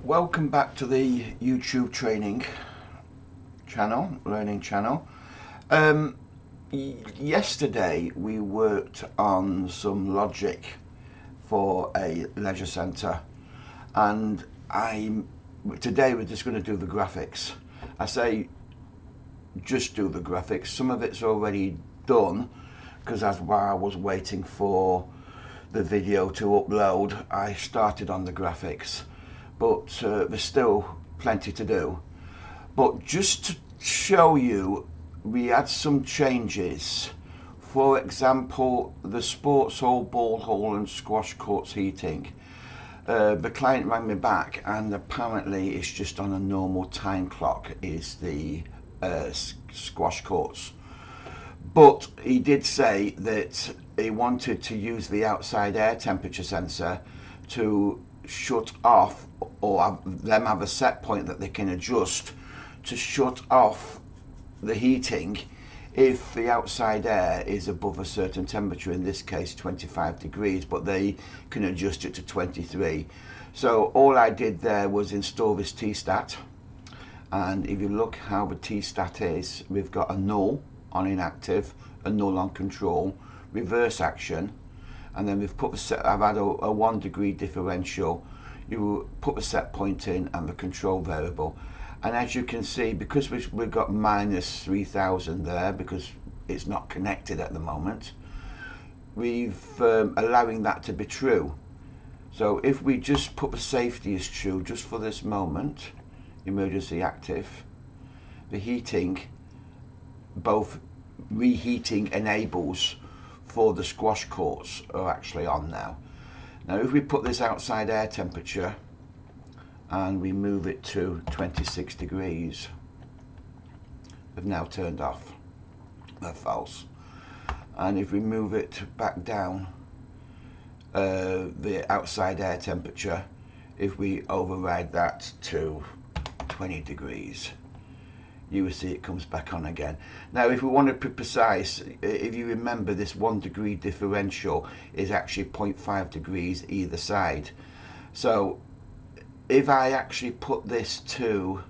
Welcome back to the YouTube training channel, learning channel. Yesterday we worked on some logic for a leisure centre, and today we're just going to do the graphics. I say just do the graphics. Some of it's already done because as while I was waiting for the video to upload, I started on the graphics, but there's still plenty to do. But just to show you, we had some changes. For example, the sports hall, ball hall and squash courts heating. The client rang me back and apparently it's just on a normal time clock is the squash courts. But he did say that he wanted to use the outside air temperature sensor to shut off, or have a set point that they can adjust to shut off the heating if the outside air is above a certain temperature, in this case 25 degrees, but they can adjust it to 23. So all I did there was install this T-stat, and if you look how the T-stat is, we've got a null on inactive, a null on control, reverse action, and then we've put the set. I've had a 1 degree differential. You put the set point in and the control variable, and as you can see, because we've got minus 3000 there because it's not connected at the moment, we've allowing that to be true. So if we just put the safety as true just for this moment, emergency active, the heating, both reheating enables for the squash courts are actually on now. Now if we put this outside air temperature and we move it to 26 degrees, they've now turned off, they're false. And if we move it back down, the outside air temperature, if we override that to 20 degrees, you will see it comes back on again. Now if we want to be precise, if you remember, this 1 degree differential is actually 0.5 degrees either side. So if I actually put this to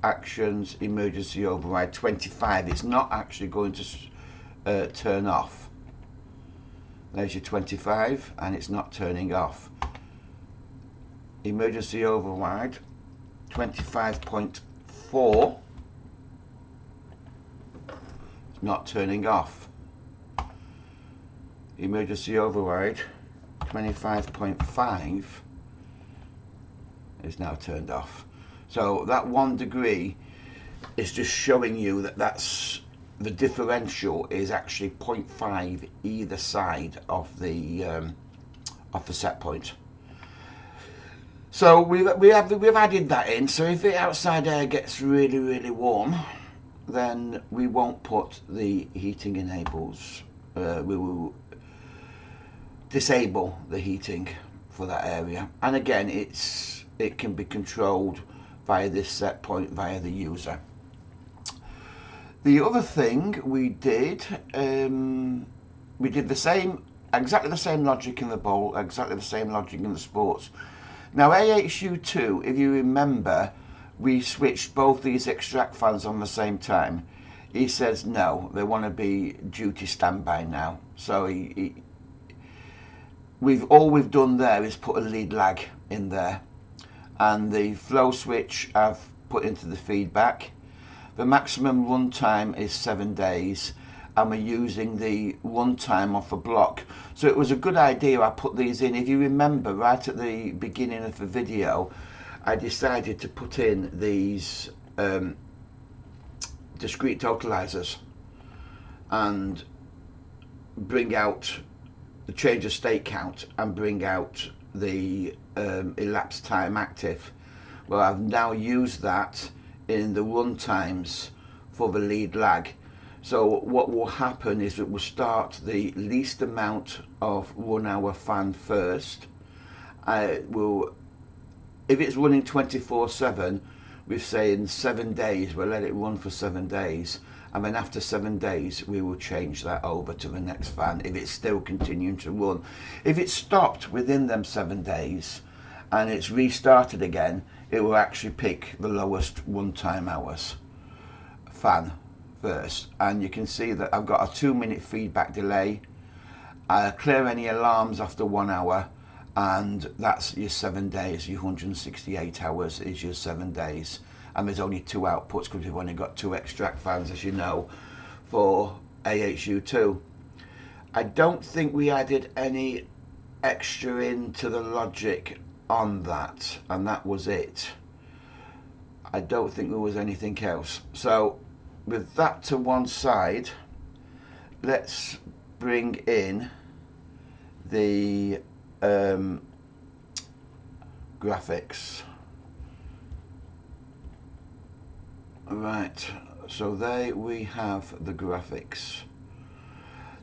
actions emergency override 25, it's not actually going to turn off. There's your 25 and it's not turning off. Emergency override 25.4, not turning off. Emergency override 25.5 is now turned off. So that 1 degree is just showing you that that's the differential is actually 0.5 either side of the set point. So we've added that in. So if the outside air gets really warm, then we won't put the heating enables. We will disable the heating for that area. And again, it can be controlled via this set point via the user. The other thing we did the same, exactly the same logic in the bowl, exactly the same logic in the sports. Now AHU2, if you remember, we switched both these extract fans on the same time. He says no, they want to be duty standby now. So all we've done there is put a lead lag in there, and the flow switch I've put into the feedback. The maximum run time is 7 days, and we're using the run time off a block. So it was a good idea I put these in. If you remember, right at the beginning of the video, I decided to put in these discrete totalizers and bring out the change of state count and bring out the elapsed time active. Well, I've now used that in the run times for the lead lag. So what will happen is it will start the least amount of run hour fan first. If it's running 24/7, we're saying 7 days, we'll let it run for 7 days, and then after 7 days we will change that over to the next fan if it's still continuing to run. If it's stopped within them 7 days and it's restarted again, it will actually pick the lowest runtime hours fan first, and you can see that I've got a 2-minute feedback delay. I clear any alarms after 1 hour, and that's your 7 days. Your 168 hours is your 7 days, and there's only 2 outputs because we've only got 2 extract fans, as you know, for AHU2. I don't think we added any extra into the logic on that, and that was it. I don't think there was anything else. So with that to one side, let's bring in the graphics. Right, so there we have the graphics.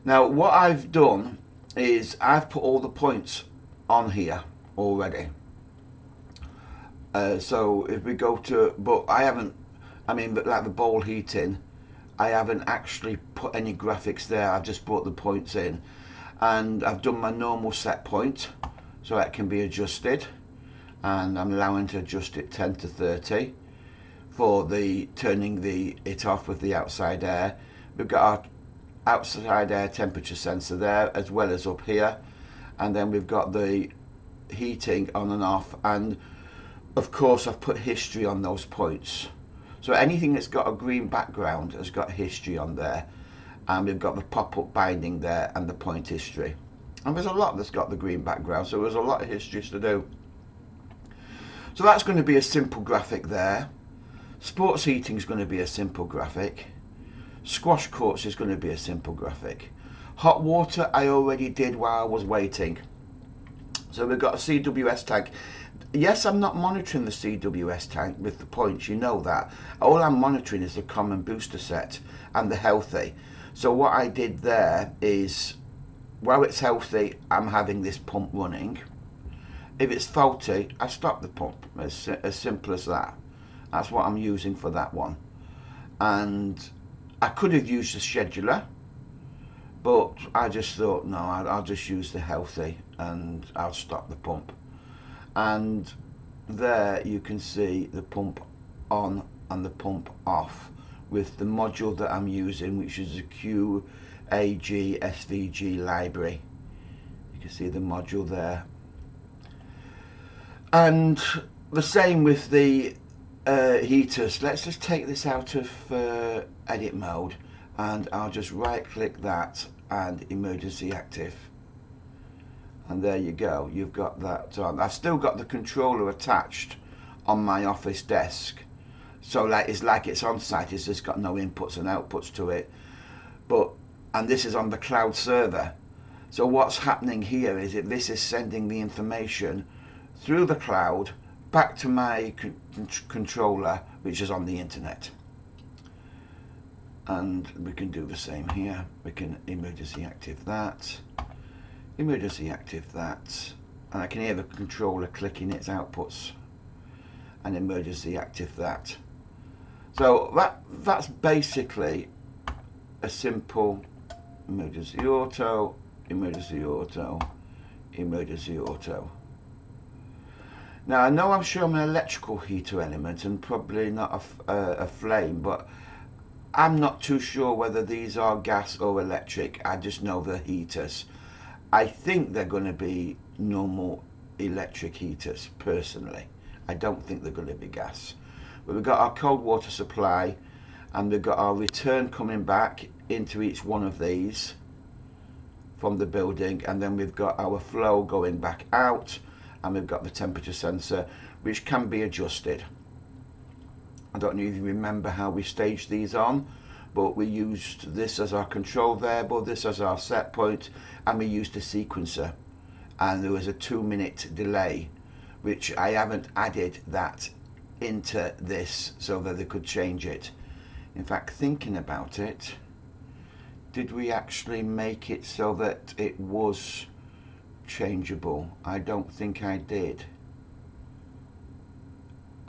Now what I've done is I've put all the points on here already. So if we go to, but I haven't, I mean, but like the bowl heating, I haven't actually put any graphics there. I've just brought the points in, and I've done my normal set point, so that can be adjusted, and I'm allowing to adjust it 10 to 30 for the turning it off with the outside air. We've got our outside air temperature sensor there, as well as up here, and then we've got the heating on and off, and of course I've put history on those points. So anything that's got a green background has got history on there, and we've got the pop-up binding there and the point history. And there's a lot that's got the green background, so there's a lot of histories to do. So that's going to be a simple graphic there. Sports heating is going to be a simple graphic. Squash courts is going to be a simple graphic. Hot water I already did while I was waiting. So we've got a CWS tank. Yes, I'm not monitoring the CWS tank with the points, you know that. All I'm monitoring is the common booster set and the healthy. So what I did there is, while it's healthy, I'm having this pump running. If it's faulty, I stop the pump. As simple as that. That's what I'm using for that one. And I could have used the scheduler, but I just thought, no, I'll just use the healthy and I'll stop the pump. And there you can see the pump on and the pump off with the module that I'm using, which is a QAG SVG library. You can see the module there. And the same with the heaters. Let's just take this out of edit mode, and I'll just right click that and emergency active. And there you go, you've got that on. I've still got the controller attached on my office desk, so like it's on site, it's just got no inputs and outputs to it. But, and this is on the cloud server, so what's happening here is that this is sending the information through the cloud back to my controller, which is on the internet. And we can do the same here. We can emergency active that, emergency active that, and I can hear the controller clicking its outputs, and emergency active that. So that's basically a simple emergency auto, emergency auto, emergency auto. Now I know I'm showing an electrical heater element and probably not a flame, but I'm not too sure whether these are gas or electric. I just know they're heaters. I think they're going to be normal electric heaters, personally. I don't think they're going to be gas. But we've got our cold water supply, and we've got our return coming back into each one of these from the building, and then we've got our flow going back out, and we've got the temperature sensor, which can be adjusted. I don't know if you remember how we staged these on, but we used this as our control variable, this as our set point, and we used a sequencer, and there was a 2-minute delay, which I haven't added that into this so that they could change it. In fact, thinking about it, did we actually make it so that it was changeable? I don't think I did.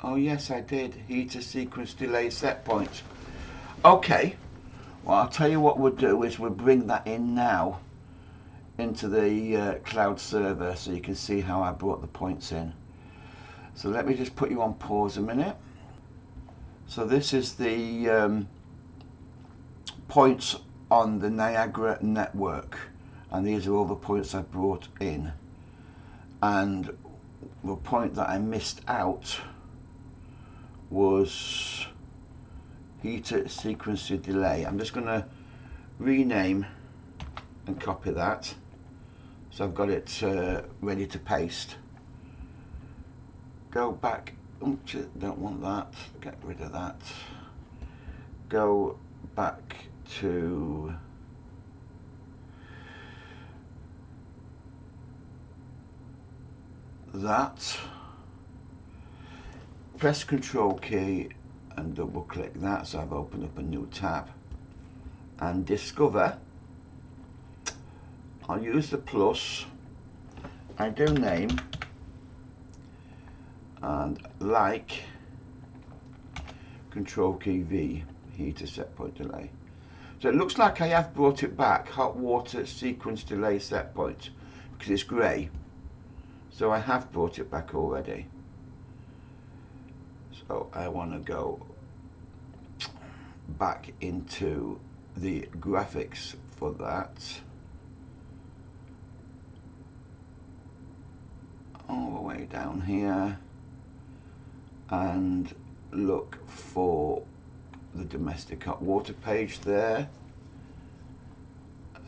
Oh yes, I did. Heater sequence delay set point. Okay, well I'll tell you what we'll do is we'll bring that in now into the cloud server so you can see how I brought the points in. So let me just put you on pause a minute. So this is the points on the Niagara network, and these are all the points I brought in. And the point that I missed out was heater sequence delay. I'm just going to rename and copy that, so I've got it ready to paste. Go back, don't want that, get rid of that. Go back to that, press Control key and double click that, so I've opened up a new tab, and discover. I'll use the plus, I do name, and like, Control key V, heater set point delay. So it looks like I have brought it back, hot water sequence delay set point, because it's grey. So I have brought it back already. So I want to go back into the graphics for that. All the way down here, and look for the domestic hot water page there,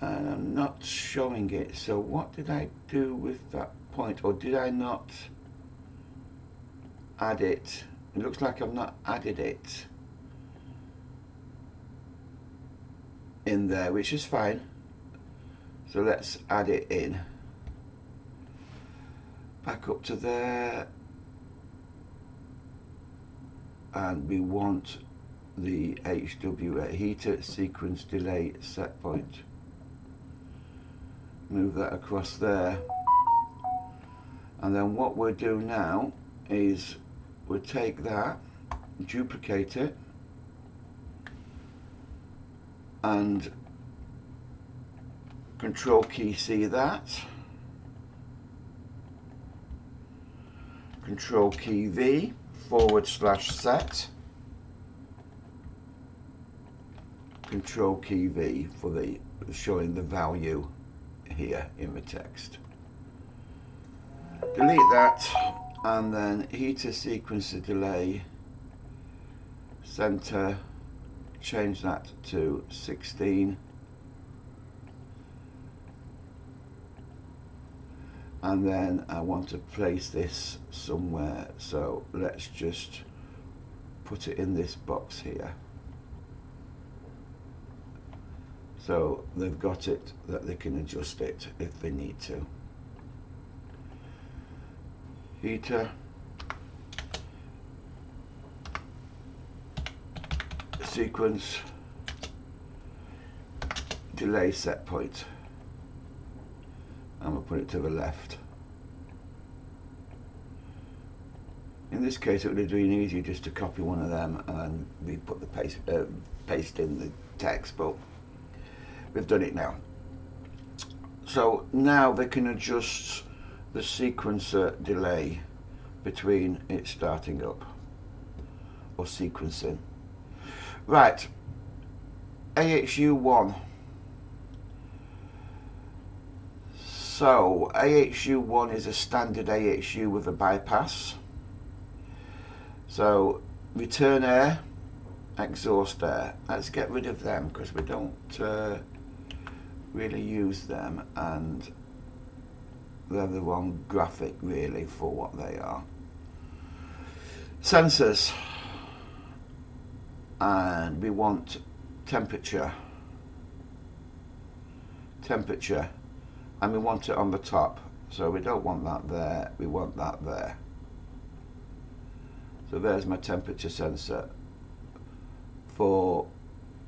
and I'm not showing it. So what did I do with that point, or did I not add it? It looks like I've not added it in there, which is fine. So let's add it in. Back up to there, and we want the HWA, heater sequence delay set point. Move that across there, and then what we'll do now is we'll take that, duplicate it, and Control key C that, Control key V /set, Control key V for the showing the value here in the text. Delete that, and then heater sequence delay center, change that to 16, and then I want to place this somewhere, so let's just put it in this box here, so they've got it that they can adjust it if they need to. Heater sequence delay set point. I'm going to put it to the left. In this case, it would have been easy just to copy one of them and we put the paste in the text, but we've done it now. So now they can adjust the sequencer delay between it starting up or sequencing. Right, AHU1. So AHU1 is a standard AHU with a bypass. So return air, exhaust air. Let's get rid of them because we don't really use them, and they're the wrong graphic really for what they are. Sensors, and we want temperature, and we want it on the top, so we don't want that there, we want that there. So there's my temperature sensor. We're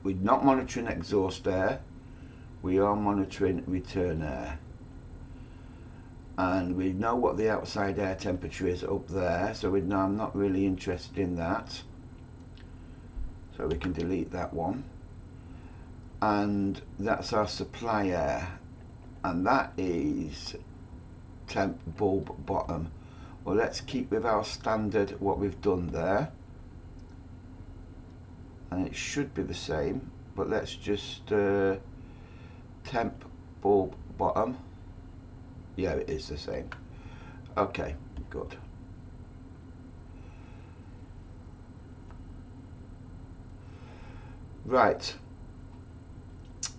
not monitoring exhaust air, we are monitoring return air, and we know what the outside air temperature is up there, so we know I'm not really interested in that, so we can delete that one. And that's our supply air, and that is temp bulb bottom. Well, let's keep with our standard what we've done there, and it should be the same, but let's just temp bulb bottom. Yeah, it is the same. Okay, good. Right,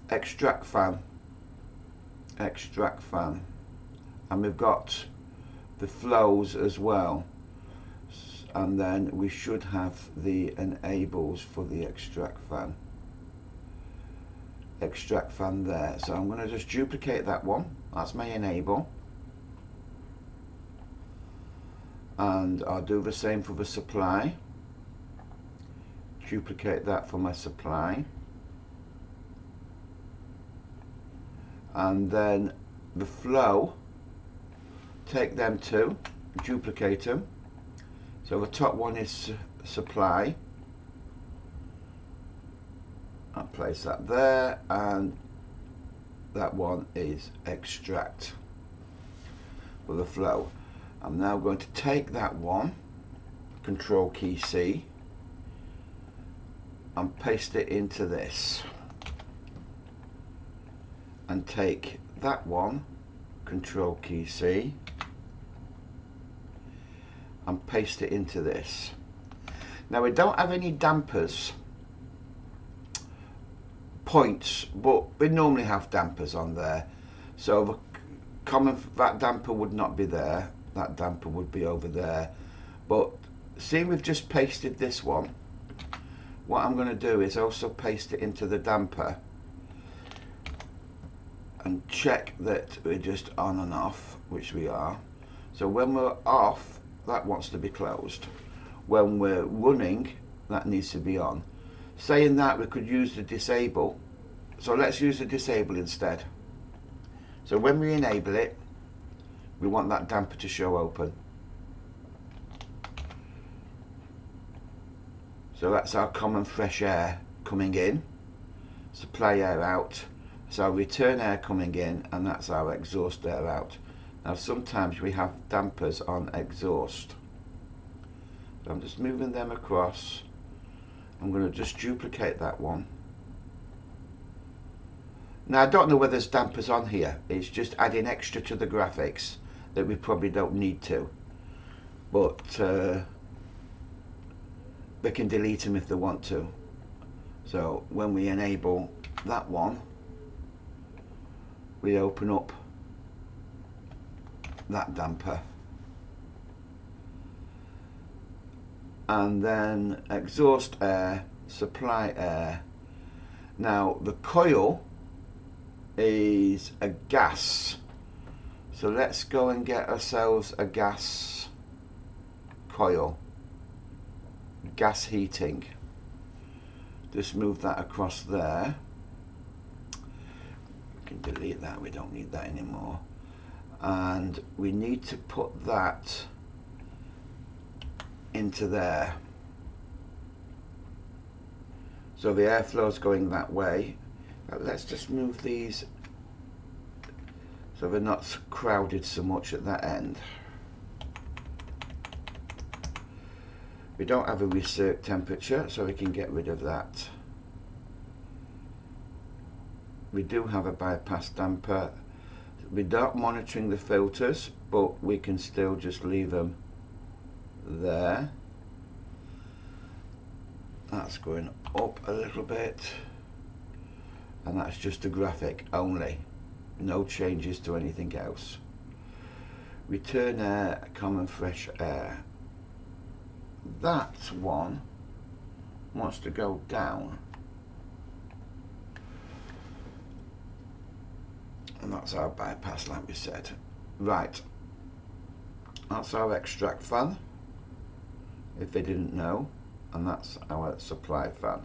extract fan, and we've got the flows as well, and then we should have the enables for the extract fan there. So I'm going to just duplicate that one. That's my enable, and I'll do the same for the supply. Duplicate that for my supply, and then the flow, take them two, duplicate them. So the top one is supply, I'll place that there, and that one is extract for the flow. I'm now going to take that one, Control key C, and paste it into this, and take that one, Control key C, and paste it into this. Now we don't have any dampers points, but we normally have dampers on there, so the common, that damper would not be there, that damper would be over there. But seeing we've just pasted this one, what I'm going to do is also paste it into the damper and check that we're just on and off, which we are. So when we're off, that wants to be closed. When we're running, that needs to be on. Saying that, we could use the disable, so let's use the disable instead. So when we enable it, we want that damper to show open. So that's our common fresh air coming in, supply air out, so return air coming in, and that's our exhaust air out. Now sometimes we have dampers on exhaust, so I'm just moving them across. I'm going to just duplicate that one. Now I don't know whether there's dampers on here, it's just adding extra to the graphics that we probably don't need to, but they can delete them if they want to. So when we enable that one, we open up that damper, and then exhaust air, supply air. Now the coil is a gas, so let's go and get ourselves a gas coil, gas heating. Just move that across there. We can delete that, we don't need that anymore. And we need to put that into there, so the airflow is going that way. Let's just move these so they're not crowded so much at that end. We don't have a recirc temperature, so we can get rid of that. We do have a bypass damper. We're not monitoring the filters, but we can still just leave them there. That's going up a little bit, and that's just a graphic only, no changes to anything else. Return air, common fresh air. That one wants to go down, and that's our bypass, like we said. Right, that's our extract fan, if they didn't know, and that's our supply fan.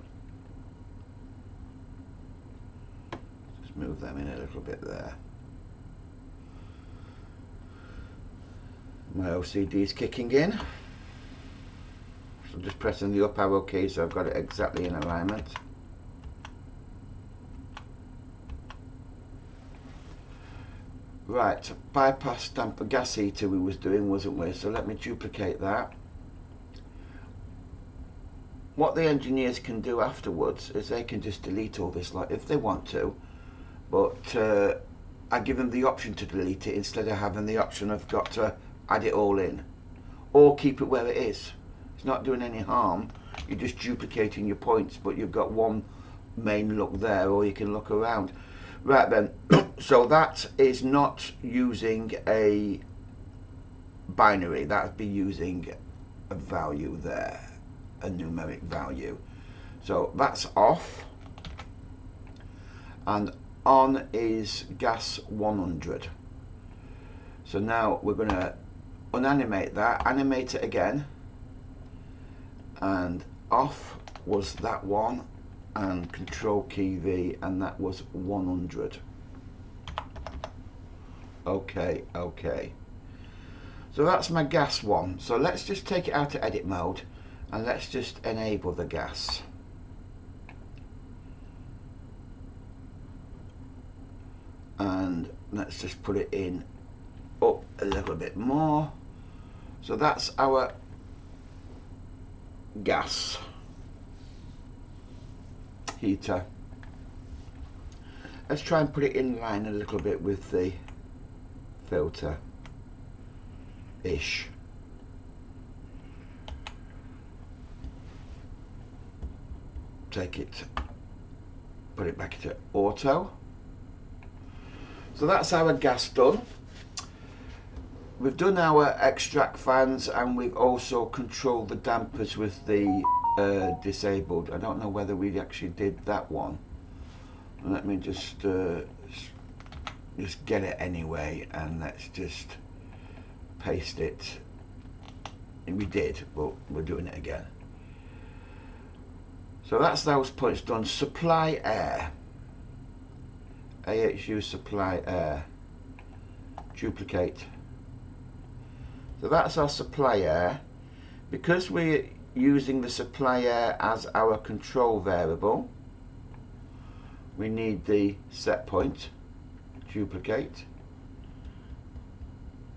Just move them in a little bit there. My OCD is kicking in, so I'm just pressing the up arrow key so I've got it exactly in alignment. Right, bypass damper gas heater we was doing, wasn't we? So let me duplicate that. What the engineers can do afterwards is they can just delete all this like if they want to, but I give them the option to delete it instead of having the option of got to add it all in or keep it where it is. It's not doing any harm, you're just duplicating your points, but you've got one main look there, or you can look around. Right then, so that is not using a binary, that would be using a value there, a numeric value. So that's off, and on is gas 100. So now we're going to unanimate that, animate it again, and off was that one, and control key V, and that was 100. Okay, okay. So that's my gas one. So let's just take it out of edit mode and let's just enable the gas. And let's just put it in up a little bit more. So that's our gas heater. Let's try and put it in line a little bit with the filter ish. Take it, put it back into auto. So that's our gas done. We've done our extract fans, and we've also controlled the dampers with the disabled. I don't know whether we actually did that one. Let me just get it anyway, and let's just paste it. And we did, but we're doing it again. So that's those points done. Supply air. AHU supply air. Duplicate. So that's our supply air. Because we're using the supply air as our control variable, we need the set point. Duplicate.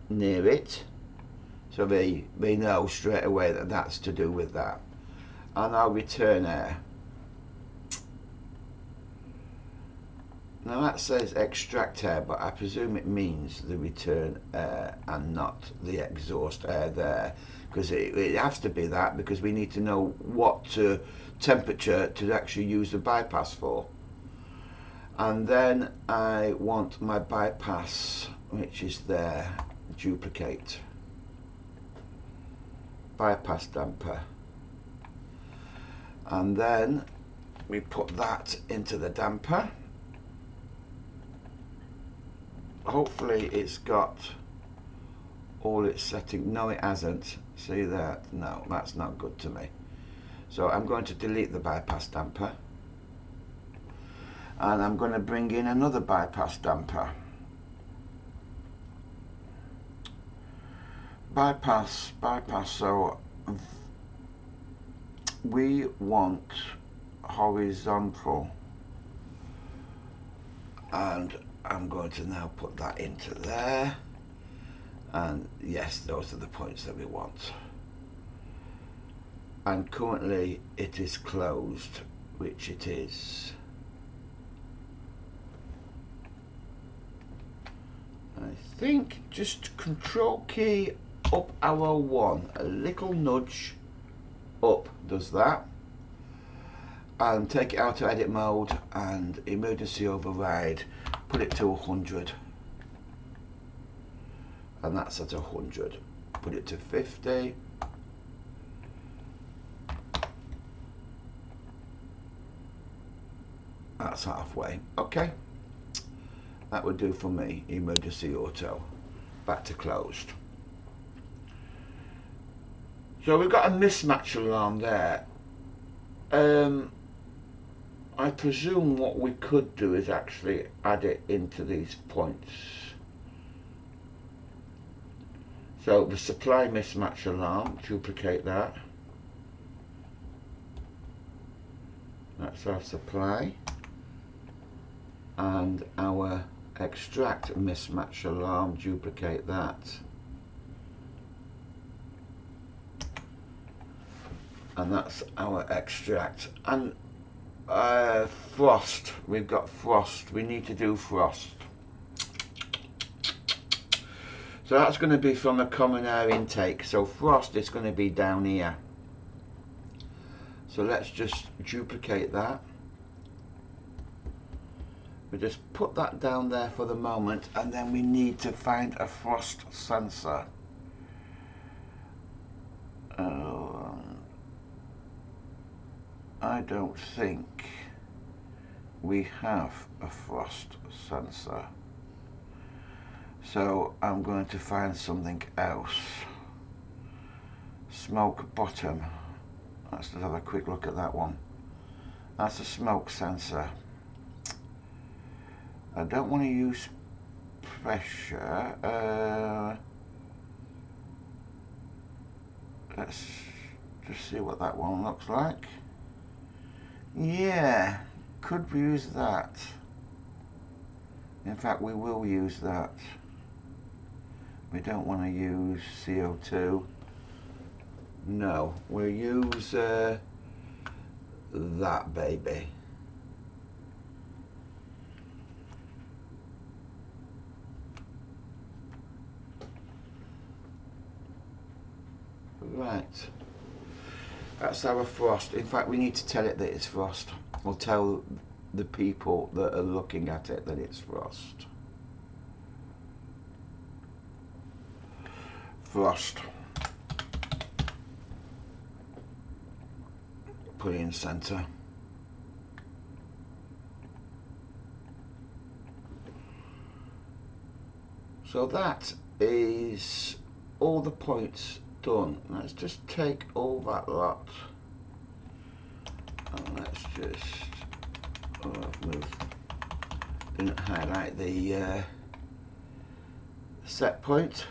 Near it. So they know straight away that that's to do with that. And our return air. Now that says extract air, but I presume it means the return air and not the exhaust air there, because it has to be that, because we need to know what temperature to actually use the bypass for. And then I want my bypass, which is there, duplicate. Bypass damper. And then we put that into the damper. Hopefully it's got all its settings. No, it hasn't. See that? No, that's not good to me. So I'm going to delete the bypass damper, and I'm going to bring in another bypass damper. Bypass. So we want horizontal, and I'm going to now put that into there, and yes, those are the points that we want. And currently it is closed, which it is. I think just control key up our one, a little nudge up does that, and take it out of edit mode and emergency override, put it to 100, and that's at 100. Put it to 50, that's halfway. Okay, that would do for me. Emergency auto, back to closed. So we've got a mismatch alarm there. I presume what we could do is actually add it into these points. So the supply mismatch alarm, duplicate that. That's our supply. And our extract mismatch alarm, duplicate that. And that's our extract. And frost, we've got frost, we need to do frost. So that's going to be from a common air intake, so frost is going to be down here. So let's just duplicate that. We just put that down there for the moment, and then we need to find a frost sensor. I don't think we have a frost sensor, so I'm going to find something else. Smoke bottom. Let's just have a quick look at that one. That's a smoke sensor. I don't want to use pressure. Let's just see what that one looks like. Yeah, could we use that? In fact, we will use that. We don't want to use CO2. No, we'll use that baby. Right. That's our frost. In fact, we need to tell it that it's frost. We'll tell the people that are looking at it that it's frost. Frost. Put it in center. So that is all the points done. Let's just take all that lot and let's just didn't highlight the set point,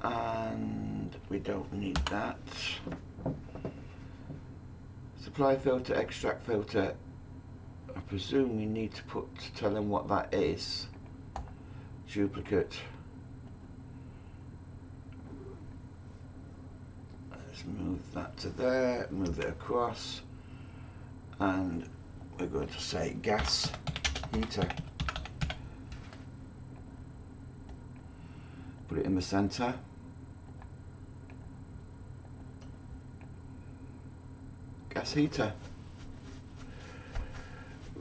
and we don't need that. Supply filter, extract filter. I presume we need to tell them what that is. Duplicate. Let's move that to there, move it across, and we're going to say gas heater. Put it in the center. Gas heater.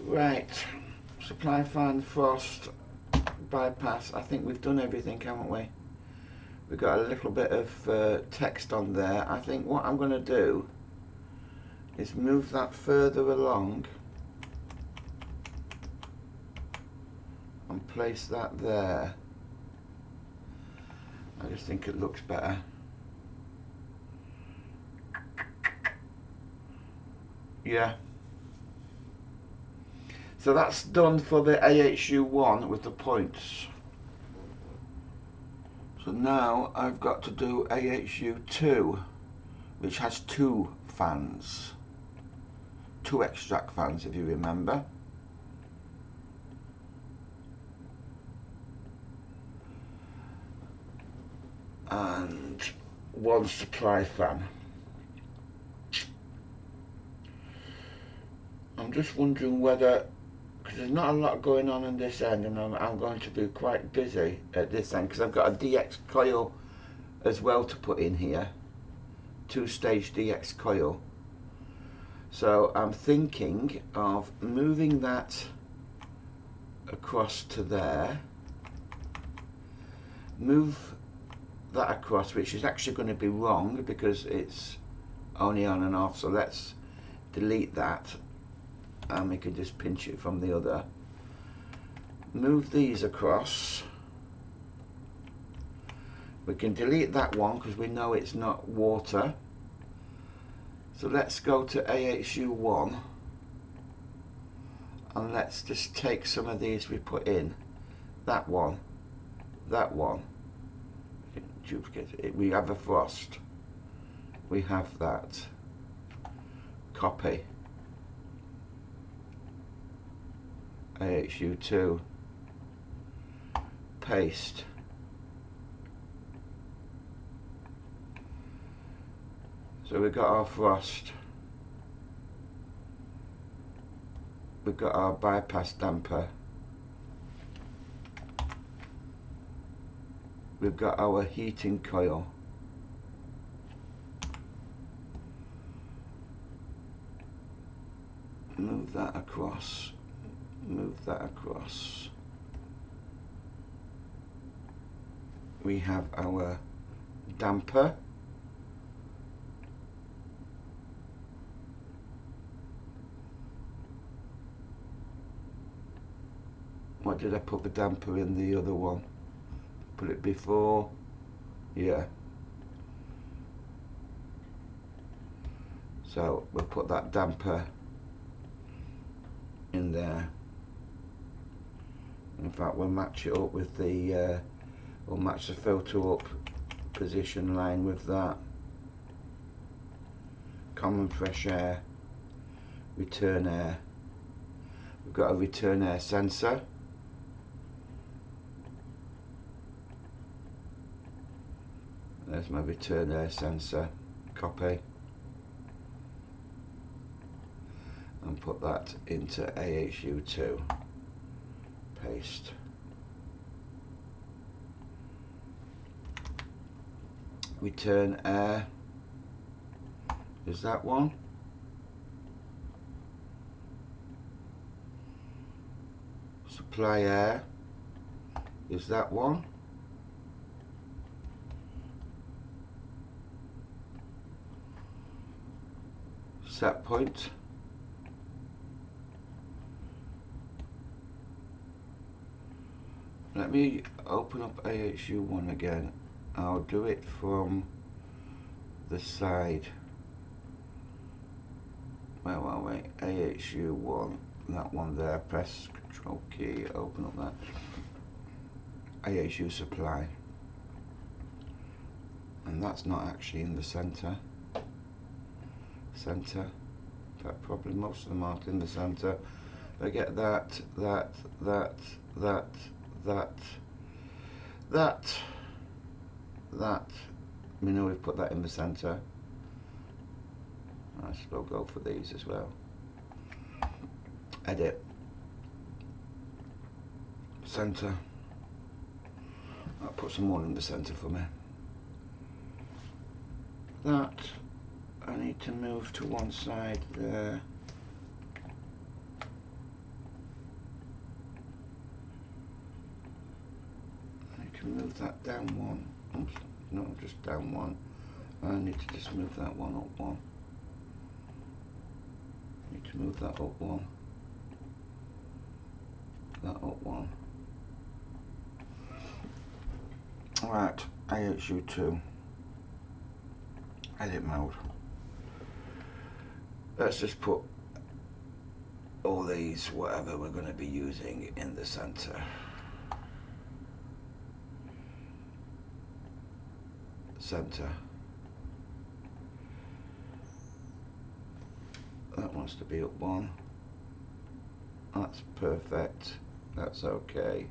Right. Supply fan, frost, bypass. I think we've done everything, haven't we? We've got a little bit of text on there. I think what I'm going to do is move that further along and place that there. I just think it looks better. Yeah. So that's done for the AHU1 with the points. So now I've got to do AHU2, which has 2 fans. 2 extract fans, if you remember. And 1 supply fan. I'm just wondering whether, because there's not a lot going on this end, and I'm going to be quite busy at this end because I've got a DX coil as well to put in here, 2-stage DX coil. So I'm thinking of moving that across to there, move that across, which is actually going to be wrong because it's only on and off, so let's delete that and we can just pinch it from the other. Move these across. We can delete that one because we know it's not water. So let's go to AHU1 and let's just take some of these we put in. That one, duplicate it. We have a frost. We have that. Copy. AHU2, paste. So we've got our frost, we've got our bypass damper, we've got our heating coil, move that across, move that across. We have our damper, what did I put the damper in the other one? Put it before, yeah. So we'll put that damper in there. In fact, we'll match it up with the, we'll match the photo up position line with that. Common fresh air, return air. We've got a return air sensor. There's my return air sensor, copy. And put that into AHU2, paste. Return air is that one. Supply air is that one. Set point. Let me open up AHU1 again. I'll do it from the side. Where are we? AHU1, that one there. Press Control key, open up that. AHU supply. And that's not actually in the center. Center. That probably most of them aren't in the center. I get that. We know we've put that in the center. I still go for these as well. Edit. Center. I'll put some more in the center for me. That I need to move to one side there. I need to move that down one. Oops, no, just down one. I need to just move that one up one. I need to move that up one. That up one. Right, AHU2. Edit mode. Let's just put all these, whatever we're going to be using, in the center. Center. That wants to be up one. That's perfect. That's okay.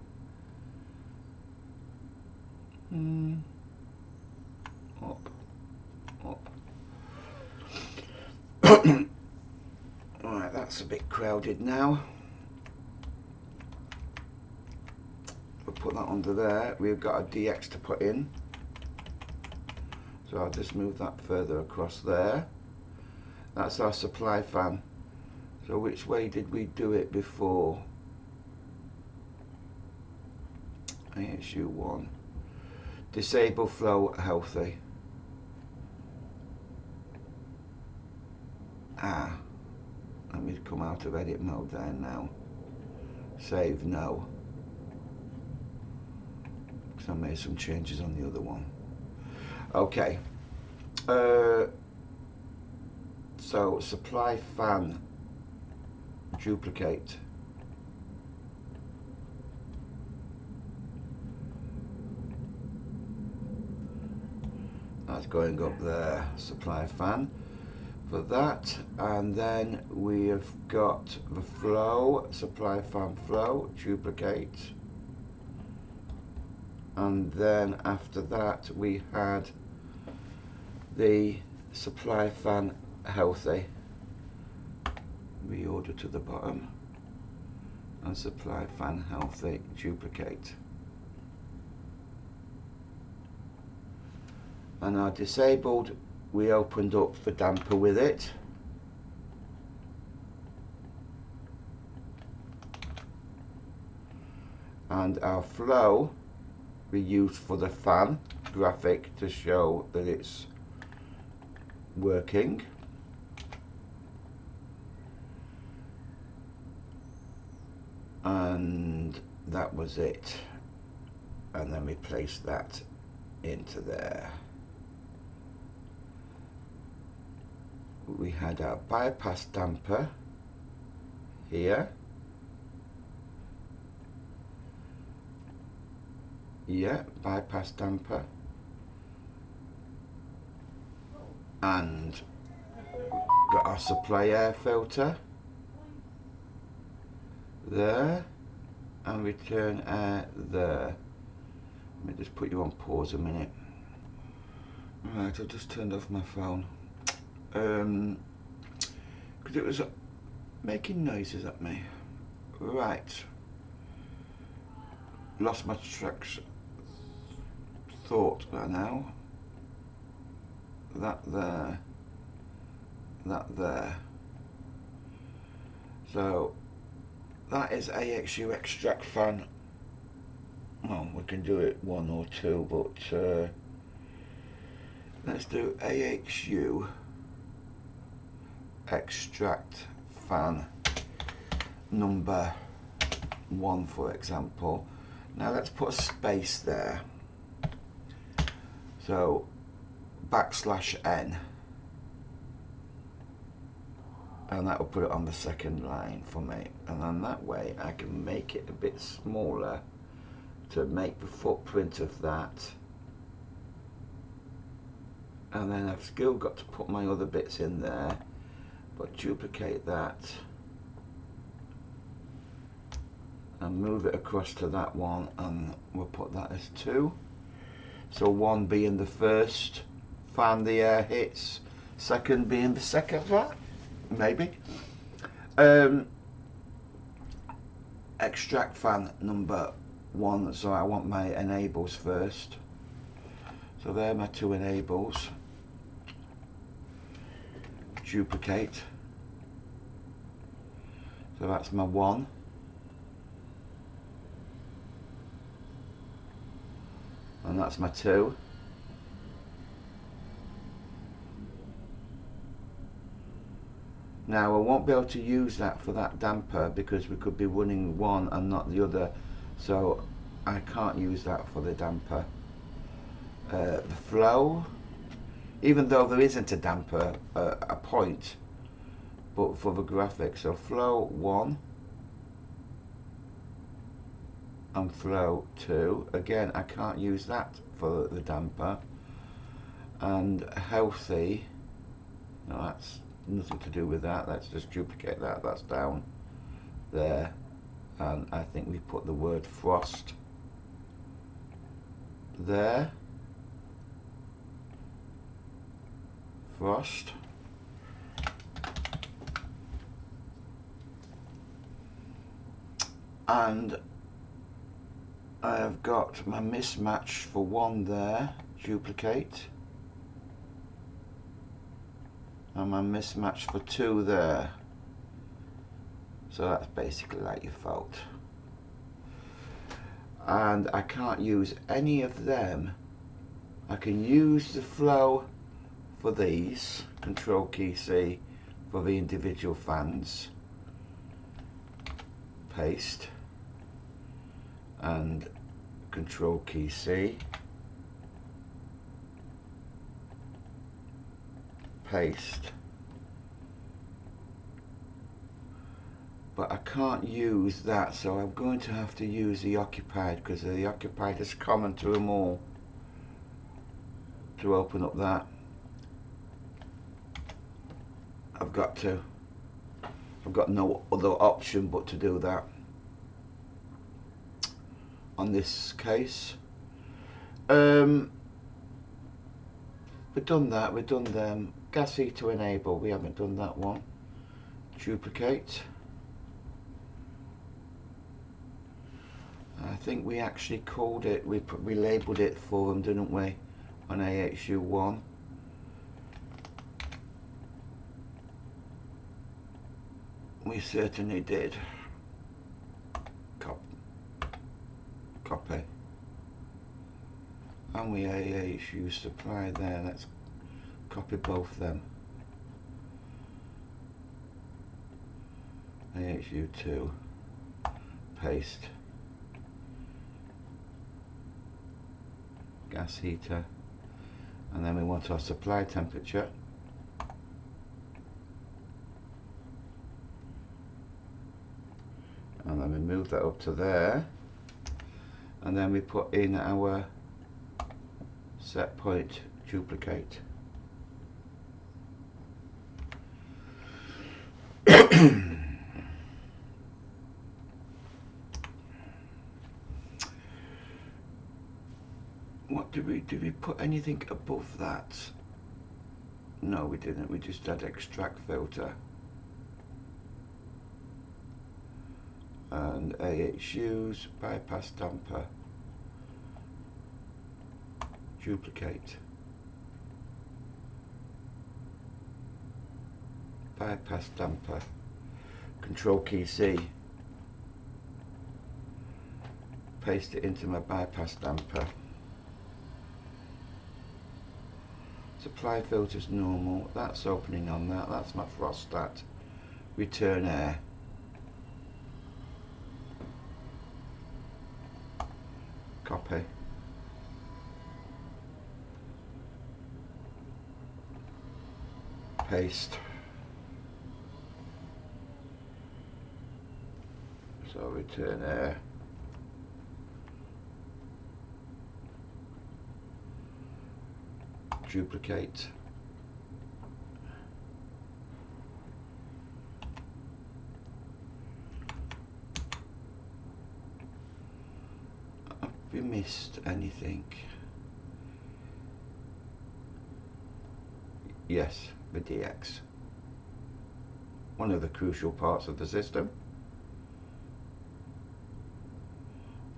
Up. Alright, that's a bit crowded now. We'll put that under there. We've got a DX to put in. So I'll just move that further across there. That's our supply fan. So which way did we do it before? AHU1. Disable flow healthy. Let me come out of edit mode there now. Save, no. Because I made some changes on the other one. Okay. So supply fan, duplicate. That's going up there. Supply fan. for that. And then we have got the flow, supply fan flow, duplicate. And then after that we had the supply fan healthy, reorder to the bottom, and supply fan healthy, duplicate. And our disabled, we opened up the damper with it. And our flow we used for the fan graphic to show that it's working. And that was it. And then we placed that into there. We had our bypass damper here. Yeah, bypass damper. And got our supply air filter there, and return air there. Let me just put you on pause a minute. Right, I just turned off my phone because it was making noises at me. Right, lost my thought now. That there, that there. So that is AXU extract fan. Well, we can do it one or two, but let's do AXU extract fan number 1, for example. Now let's put a space there. So \n, and that will put it on the second line for me, and then that way I can make it a bit smaller to make the footprint of that. And then I've still got to put my other bits in there, but duplicate that and move it across to that one, and we'll put that as 2. So 1 being the first fan the air hits, 2nd being the second fan, maybe. Extract fan number 1, so I want my enables first. So there are my 2 enables. Duplicate. So that's my 1. And that's my 2. Now I won't be able to use that for that damper because we could be running one and not the other, so I can't use that for the damper. The flow, even though there isn't a damper, a point, but for the graphic, so flow 1 and flow 2, again I can't use that for the damper. And healthy, no, that's nothing to do with that, let's just duplicate that, that's down there, and I think we put the word frost there, frost, and I have got my mismatch for 1 there, duplicate, and my mismatch for 2 there. So that's basically like your fault. And I can't use any of them. I can use the flow for these, Control key C for the individual fans, paste, and Control key C, paste. But I can't use that, so I'm going to have to use the occupied, because the occupied is common to them all, to open up that. I've got no other option but to do that on this case. We've done that, we've done them. Gas heater enable, we haven't done that one. Duplicate. I think we actually called it, we labelled it for them, didn't we, on AHU1. We certainly did. Copy. And we AHU supply there, let's copy both them. AHU2, paste. Gas heater, and then we want our supply temperature. And then we move that up to there, and then we put in our set point, duplicate. What did we put anything above that? No, we didn't. We just had extract filter and AHUs, bypass damper, duplicate, bypass damper, Control key C, paste it into my bypass damper. Supply filters normal, that's opening on that, that's my thermostat. Return air. Copy. Paste. So return air. Duplicate. Have we missed anything? Yes, the DX. One of the crucial parts of the system.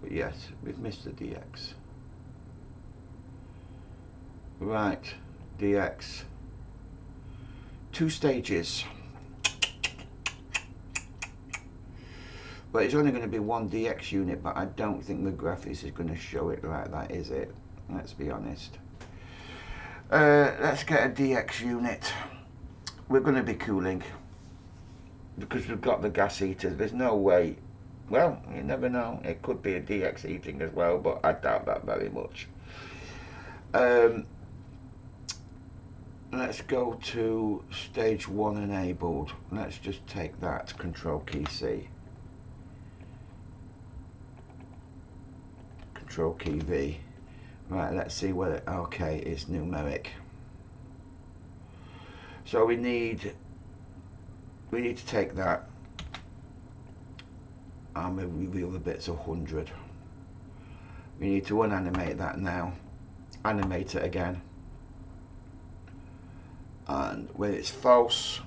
But yes, we've missed the DX. Right, DX. 2 stages. But it's only going to be 1 DX unit, but I don't think the graphics is going to show it like that, is it? Let's be honest. Let's get a DX unit. We're going to be cooling because we've got the gas heaters. There's no way. Well, you never know. It could be a DX heating as well, but I doubt that very much. Let's go to stage 1 enabled. Let's just take that, Control key C. Control key V. Right, let's see whether, okay, it's numeric. So we need to take that and we reveal the bits 100. We need to unanimate that now. Animate it again. And when it's false,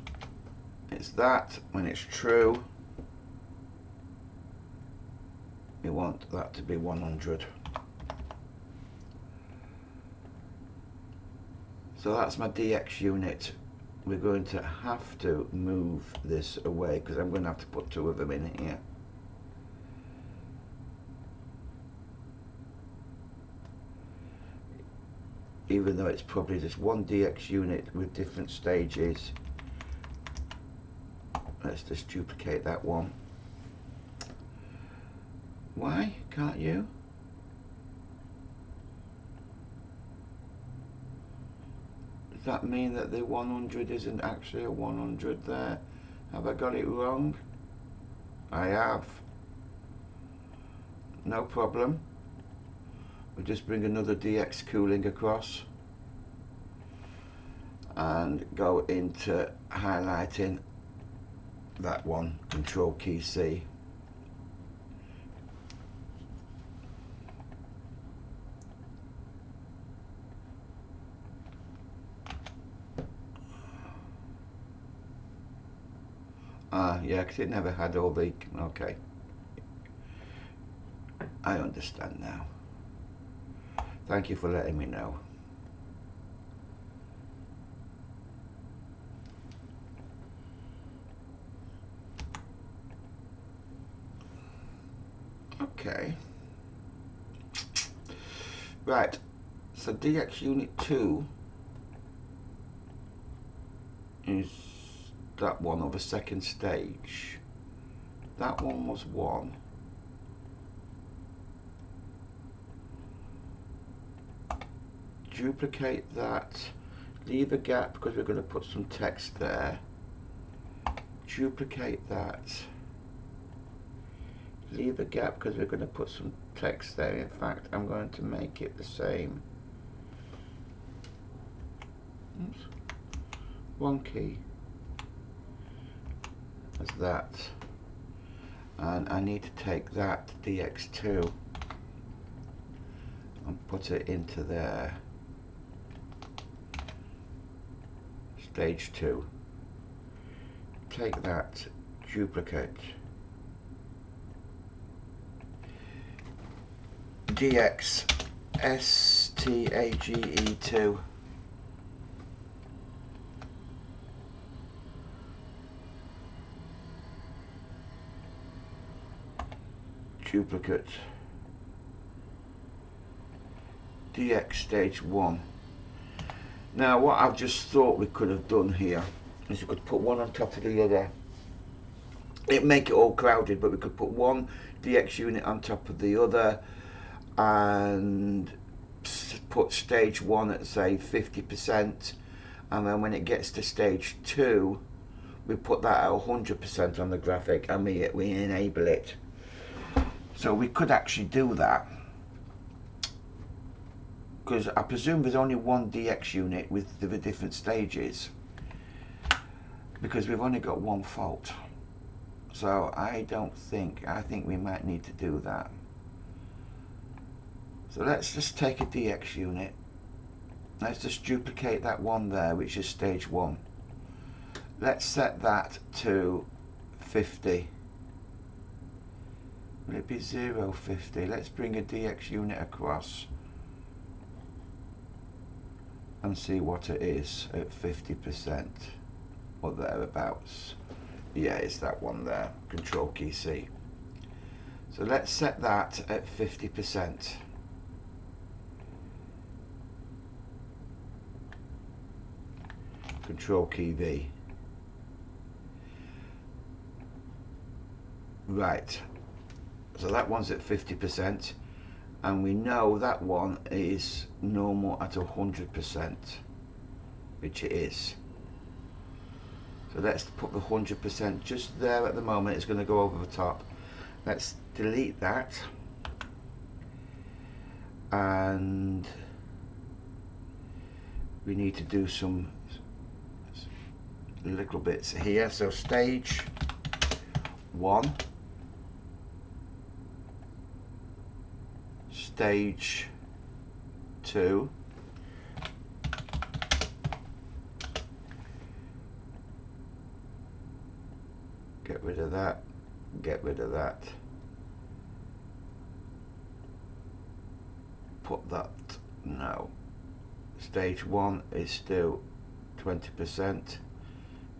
it's that. When it's true, we want that to be 100. So that's my DX unit. We're going to have to move this away because I'm going to have to put 2 of them in here. Even though it's probably just 1 DX unit with different stages. Let's just duplicate that one. Why can't you? Does that mean that the 100 isn't actually a 100 there? Have I got it wrong? I have. No problem. We'll just bring another DX cooling across. and go into highlighting that one, Control key C. Yeah, because it never had all the, okay, I understand now. Thank you for letting me know. Okay. Right, so DX unit 2 is that one of a second stage. That one was 1. Duplicate that, leave a gap because we're going to put some text there. Duplicate that, leave a gap because we're going to put some text there. In fact, I'm going to make it the same. Oops. One key as that, and I need to take that DX2 and put it into there. Stage 2. Take that, duplicate. DX STAGE2. Duplicate. DX stage 1. Now what I've just thought we could have done here is we could put one on top of the other. It'd make it all crowded, but we could put one DX unit on top of the other and put stage 1 at say 50%, and then when it gets to stage 2 we put that at 100% on the graphic and we enable it. So we could actually do that, because I presume there's only one DX unit with the different stages, because we've only got one fault. So I think we might need to do that. So let's just take a DX unit. Let's just duplicate that one there, which is stage 1. Let's set that to 50. Will it be 0, 50? Let's bring a DX unit across and see what it is at 50% or thereabouts. Yeah, it's that one there, Control key C. So let's set that at 50%. Control key V. Right, so that one's at 50%, and we know that one is normal at 100%, which it is. So let's put the 100% just there at the moment. It's going to go over the top. Let's delete that, and we need to do some little bits here. So stage 1, stage 2, get rid of that, get rid of that, put that, no, stage 1 is still 20%,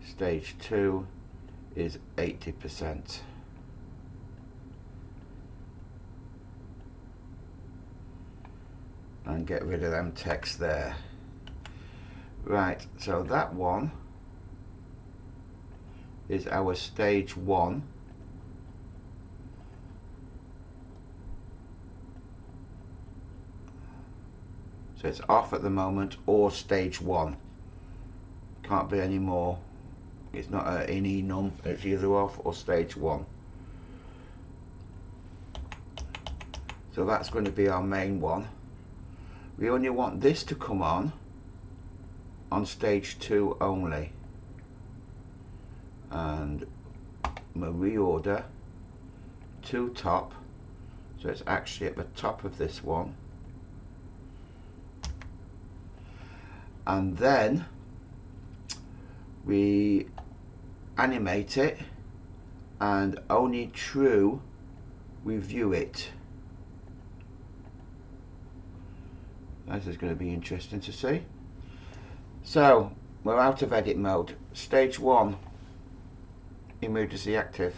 stage 2 is 80%. And get rid of them text there. Right, so that one is our stage 1. So it's off at the moment, or stage 1. Can't be any more. It's not an enum, it's either off or stage 1. So that's going to be our main one. We only want this to come on on stage 2 only, and we'll reorder to top, so it's actually at the top of this one, and then we animate it, and only true we view it. This is going to be interesting to see. So we're out of edit mode. Stage 1, emergency active.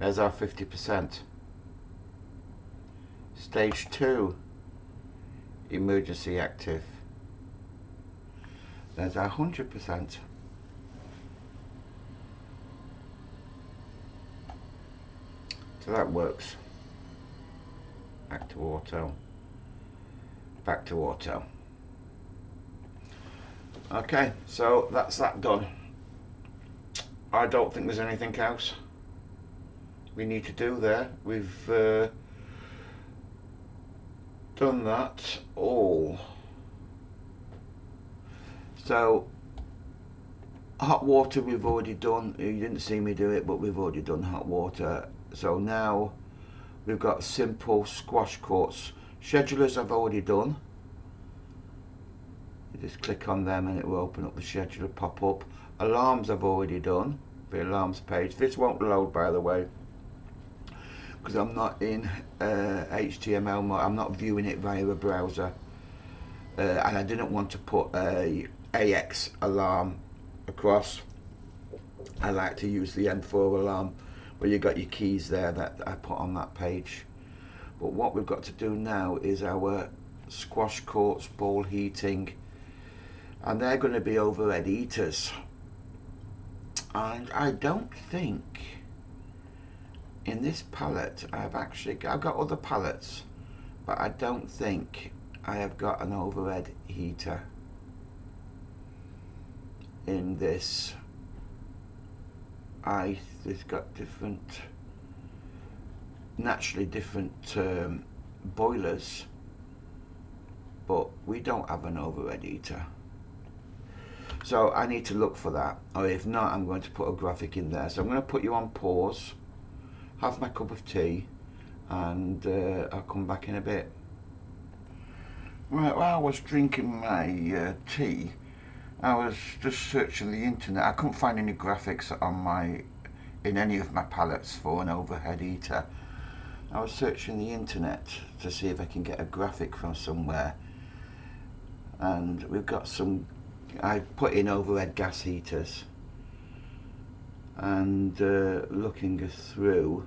There's our 50%. Stage 2, emergency active. There's our 100%. So that works. Back to auto. Back to auto. Okay, so that's that done. I don't think there's anything else we need to do there. We've done that all. So hot water we've already done. You didn't see me do it, but we've already done hot water. So now we've got simple squash courts. Schedulers I've already done. You just click on them and it will open up the scheduler pop-up. Alarms I've already done, the alarms page. This won't load, by the way, because I'm not in HTML mode. I'm not viewing it via a browser, and I didn't want to put a AX alarm across. I like to use the N4 alarm, where you got your keys there that I put on that page. But what we've got to do now is our squash courts, ball heating, and they're going to be overhead heaters. And I don't think in this palette I've got other palettes, but I don't think I have got an overhead heater in this. It's got different, naturally different boilers, but we don't have an overhead heater. So I need to look for that, or if not, I'm going to put a graphic in there. So I'm going to put you on pause, have my cup of tea, and I'll come back in a bit. Right, while I was drinking my tea, I was just searching the internet. I couldn't find any graphics in any of my palettes for an overhead heater. I was searching the internet to see if I can get a graphic from somewhere, and we've got some. I put in overhead gas heaters, and looking through,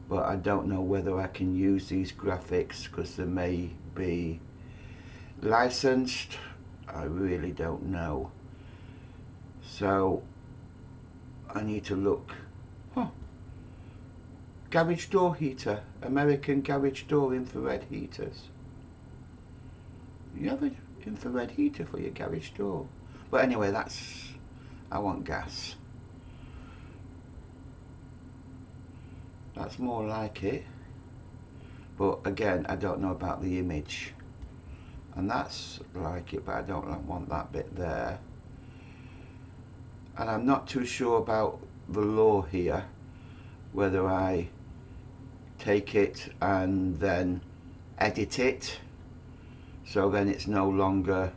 but I don't know whether I can use these graphics because they may be licensed. I really don't know. So I need to look. Garage door heater, American garage door infrared heaters. You have an infrared heater for your garage door? But anyway, I want gas. That's more like it. But again, I don't know about the image. And that's like it, but I don't want that bit there. And I'm not too sure about the law here, whether I take it and then edit it, so then it's no longer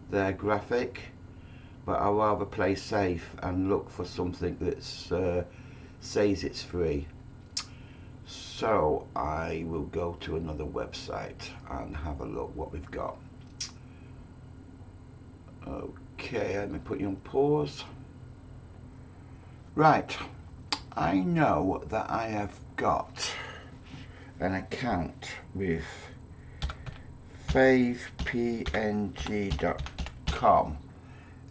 their graphic, but I'll rather play safe and look for something that says it's free. So I will go to another website and have a look what we've got. Okay, let me put you on pause. Right, I know that I have got an account with favepng.com.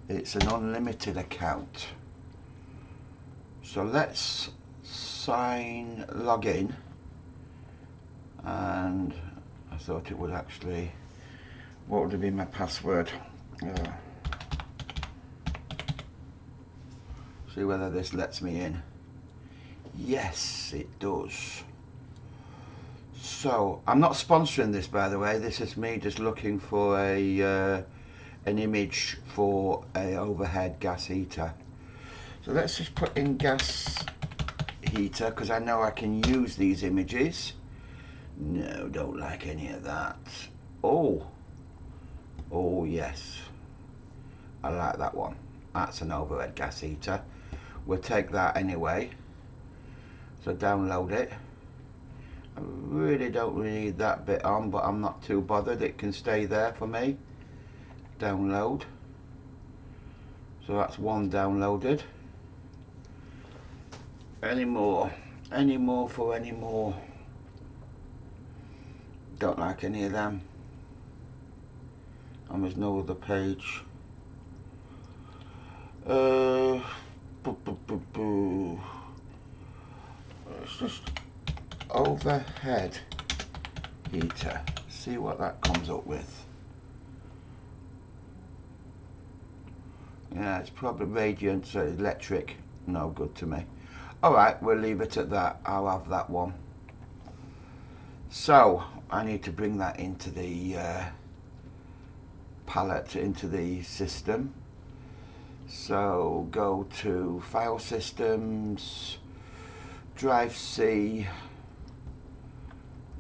It's an unlimited account. So let's log in, and I thought it would actually, what would be my password? See whether this lets me in. Yes, it does. So I'm not sponsoring this, by the way. This is me just looking for a an image for a overhead gas heater. So let's just put in gas heater, because I know I can use these images. No, don't like any of that. Oh yes, I like that one. That's an overhead gas heater. We'll take that anyway. So download it. I really don't need that bit on, but I'm not too bothered. It can stay there for me. Download. So that's one downloaded. Any more? Any more for any more? Don't like any of them. And there's no other page. It's just overhead heater. See what that comes up with. Yeah, it's probably radiant, so electric. No good to me. Alright, we'll leave it at that. I'll have that one. So, I need to bring that into the palette, into the system. So, go to File Systems, Drive C,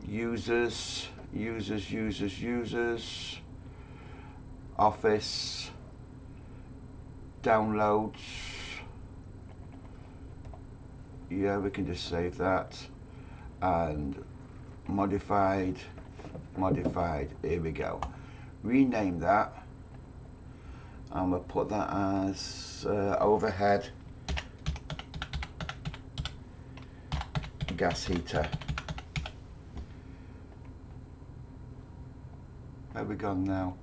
Users, Office, Downloads. Yeah, we can just save that. And modified, here we go. Rename that, and we'll put that as overhead gas heater. Where we gone now?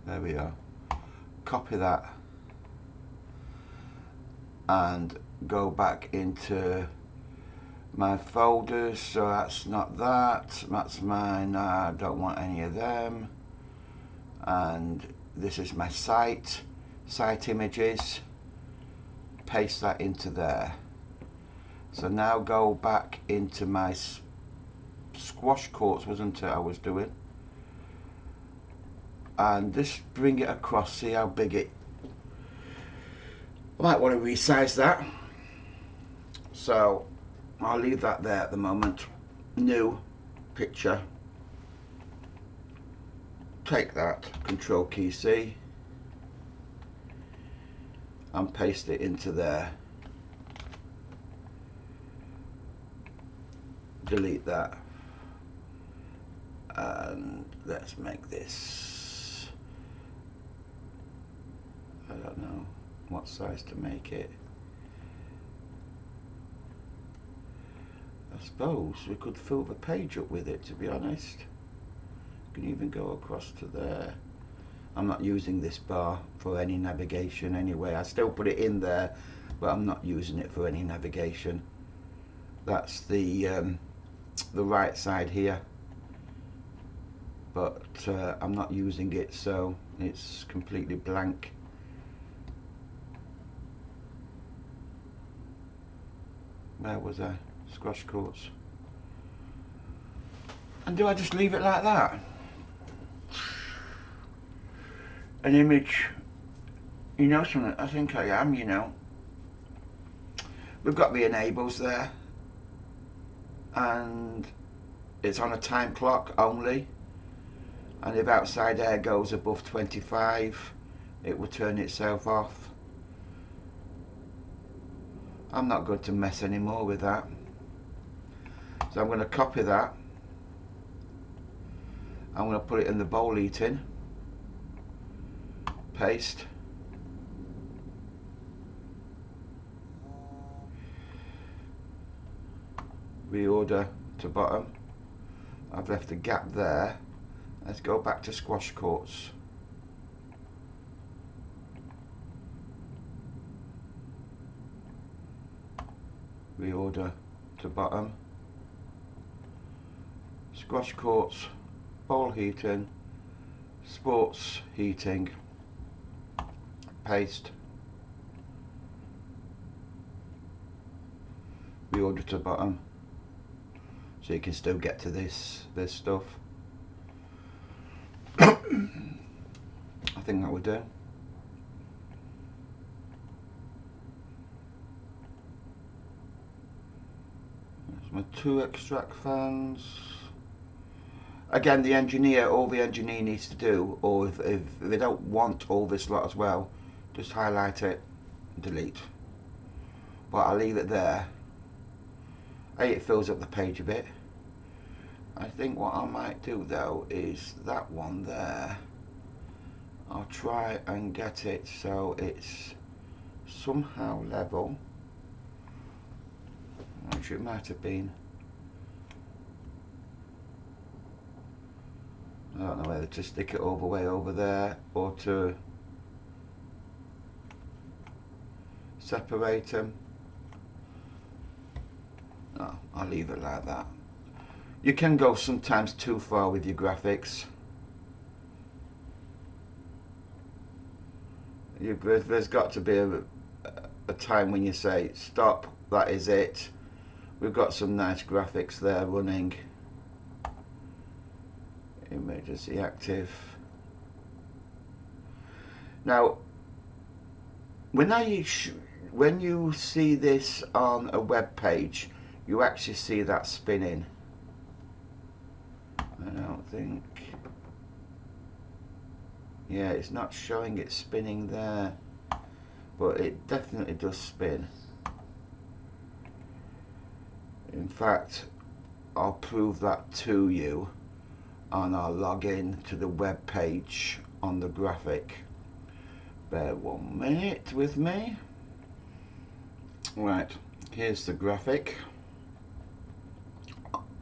There we are. Copy that and go back into my folders. So that's not that, that's mine. I don't want any of them. And this is my site images. Paste that into there. So now go back into my squash courts, wasn't it, I was doing, and just bring it across. See how big it, I might want to resize that, so I'll leave that there at the moment. New picture, take that, Control key C, and paste it into there. Delete that, and let's make this, I don't know what size to make it. I suppose we could fill the page up with it, to be honest. Can even go across to there. I'm not using this bar for any navigation anyway. I still put it in there, but I'm not using it for any navigation. That's the right side here, but I'm not using it, so it's completely blank. Where was I? Squash courts. And do I just leave it like that? An image, you know something, I think I am, you know. We've got the enables there, and it's on a time clock only, and if outside air goes above 25 it will turn itself off. I'm not going to mess anymore with that, so I'm going to copy that. I'm going to put it in the bowl heating, paste, reorder to bottom. I've left a gap there. Let's go back to squash courts. Reorder to bottom. Squash courts, bowl heating, sports heating, paste, reorder to bottom. so you can still get to this stuff. I think that would do. There's my 2 extract fans. Again, all the engineer needs to do, or if they don't want all this lot as well, just highlight it, delete. But I'll leave it there. It fills up the page a bit. I think what I might do though is that one there. I'll try and get it so it's somehow level. Actually, it might have been. I don't know whether to stick it all the way over there or to separate them. No, I'll leave it like that. You can go sometimes too far with your graphics. There's got to be a time when you say stop, that is it. We've got some nice graphics there running. Emergency active. Now, when you see this on a web page, you actually see that spinning. I don't think. Yeah, it's not showing it spinning there, but it definitely does spin. In fact, I'll prove that to you and I'll log in to the web page on the graphic. Bear 1 minute with me. Right, here's the graphic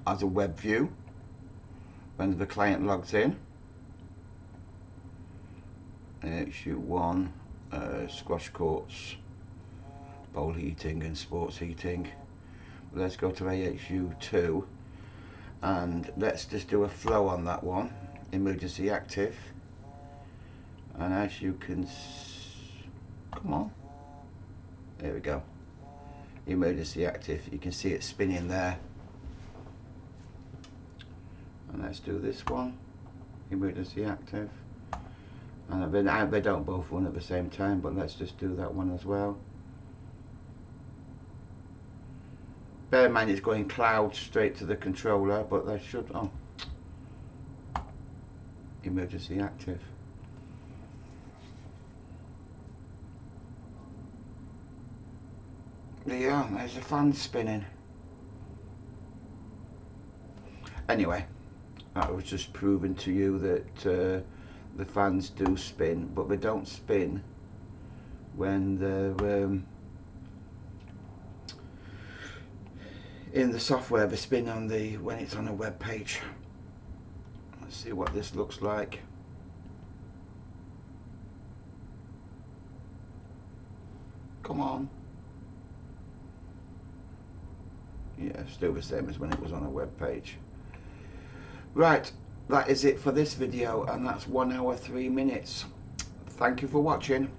as a web view when the client logs in. HU1, squash courts, bowl heating and sports heating. Let's go to AHU2 and let's just do a flow on that one. Emergency active, and as you can come on, there we go, emergency active. You can see it spinning there. And let's do this one, emergency active, and they don't both run at the same time, but let's just do that one as well. Bear in mind it's going cloud straight to the controller, but they should, oh, emergency active. Yeah, there's the fan spinning. Anyway, that was just proving to you that the fans do spin, but they don't spin when they're in the software. They spin on when it's on a web page. Let's see what this looks like. Come on. Yeah, still the same as when it was on a web page. Right, that is it for this video, and that's 1 hour 3 minutes. Thank you for watching.